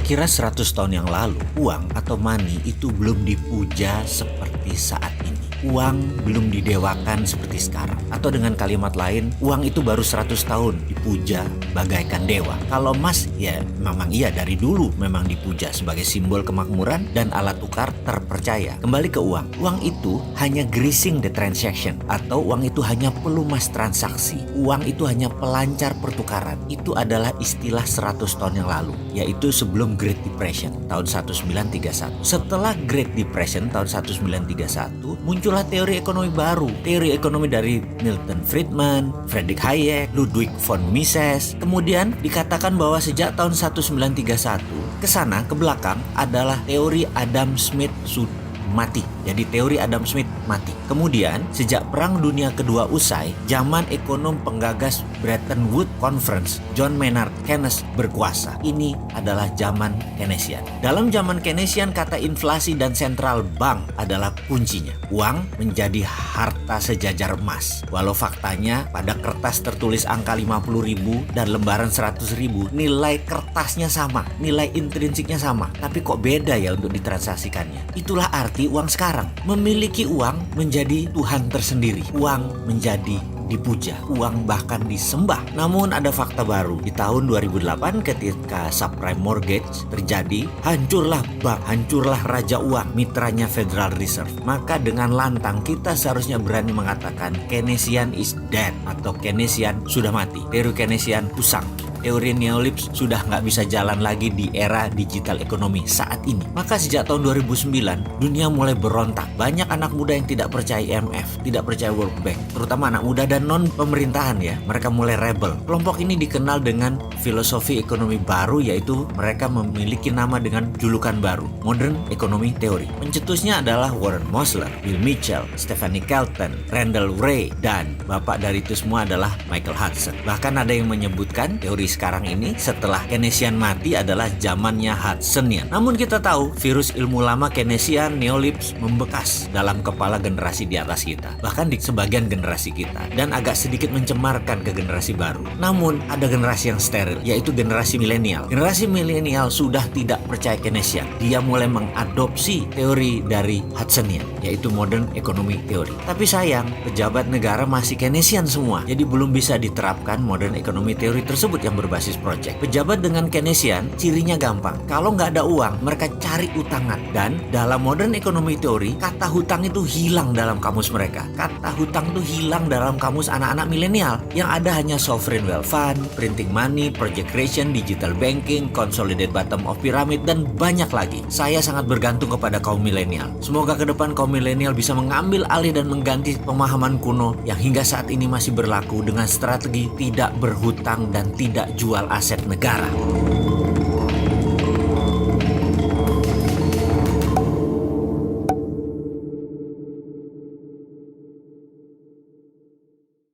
Kira-kira 100 tahun yang lalu, uang atau money itu belum dipuja seperti saat ini. Uang belum didewakan seperti sekarang. Atau dengan kalimat lain, uang itu baru 100 tahun dipuja bagaikan dewa. Kalau emas, ya memang iya dari dulu memang dipuja sebagai simbol kemakmuran dan alat tukar terpercaya. Kembali ke uang. Uang itu hanya greasing the transaction atau uang itu hanya pelumas transaksi. Uang itu hanya pelancar pertukaran. Itu adalah istilah 100 tahun yang lalu, yaitu sebelum Great Depression tahun 1931. Setelah Great Depression tahun 1931, muncullah teori ekonomi baru. Teori ekonomi dari Milton Friedman, Friedrich Hayek, Ludwig von Mises. Kemudian dikatakan bahwa sejak tahun 1931 ke sana ke belakang adalah teori Adam Smith mati. Jadi teori Adam Smith mati. Kemudian sejak Perang Dunia Kedua usai, zaman ekonom penggagas Bretton Woods Conference, John Maynard Keynes berkuasa. Ini adalah zaman Keynesian. Dalam zaman Keynesian, kata inflasi dan central bank adalah kuncinya. Uang menjadi harta sejajar emas. Walau faktanya pada kertas tertulis angka 50.000 dan lembaran 100.000, nilai kertasnya sama, nilai intrinsiknya sama. Tapi kok beda ya untuk ditransaksikannya? Itulah arti uang sekarang. Memiliki uang menjadi Tuhan tersendiri. Uang menjadi dipuja, uang bahkan disembah. Namun ada fakta baru. Di tahun 2008 ketika subprime mortgage terjadi, hancurlah bank, hancurlah raja uang, mitranya Federal Reserve. Maka dengan lantang kita seharusnya berani mengatakan Keynesian is dead atau Keynesian sudah mati. Teori Keynesian usang. Teori neolips sudah nggak bisa jalan lagi di era digital ekonomi saat ini. Maka sejak tahun 2009, dunia mulai berontak. Banyak anak muda yang tidak percaya IMF, tidak percaya World Bank, terutama anak muda dan non-pemerintahan ya. Mereka mulai rebel. Kelompok ini dikenal dengan filosofi ekonomi baru, yaitu mereka memiliki nama dengan julukan baru, Modern Economy Theory. Pencetusnya adalah Warren Mosler, Bill Mitchell, Stephanie Kelton, Randall Wray, dan bapak dari itu semua adalah Michael Hudson. Bahkan ada yang menyebutkan teori sekarang ini setelah Keynesian mati adalah zamannya Hudsonian. Namun kita tahu virus ilmu lama Keynesian neolips membekas dalam kepala generasi di atas kita, bahkan di sebagian generasi kita, dan agak sedikit mencemarkan ke generasi baru. Namun ada generasi yang steril, yaitu generasi milenial. Generasi milenial sudah tidak percaya Keynesian. Dia mulai mengadopsi teori dari Hudsonian, yaitu Modern Economy Theory. Tapi sayang, pejabat negara masih Keynesian semua, jadi belum bisa diterapkan Modern Economy Theory tersebut yang berbasis project. Pejabat dengan Keynesian cirinya gampang. Kalau nggak ada uang, mereka cari utangan. Dan dalam Modern Economy Theory, kata hutang itu hilang dalam kamus mereka. Kata hutang itu hilang dalam kamus anak-anak milenial. Yang ada hanya sovereign wealth fund, printing money, project creation, digital banking, consolidated bottom of pyramid, dan banyak lagi. Saya sangat bergantung kepada kaum milenial. Semoga ke depan kaum milenial bisa mengambil alih dan mengganti pemahaman kuno yang hingga saat ini masih berlaku dengan strategi tidak berhutang dan tidak jual aset negara.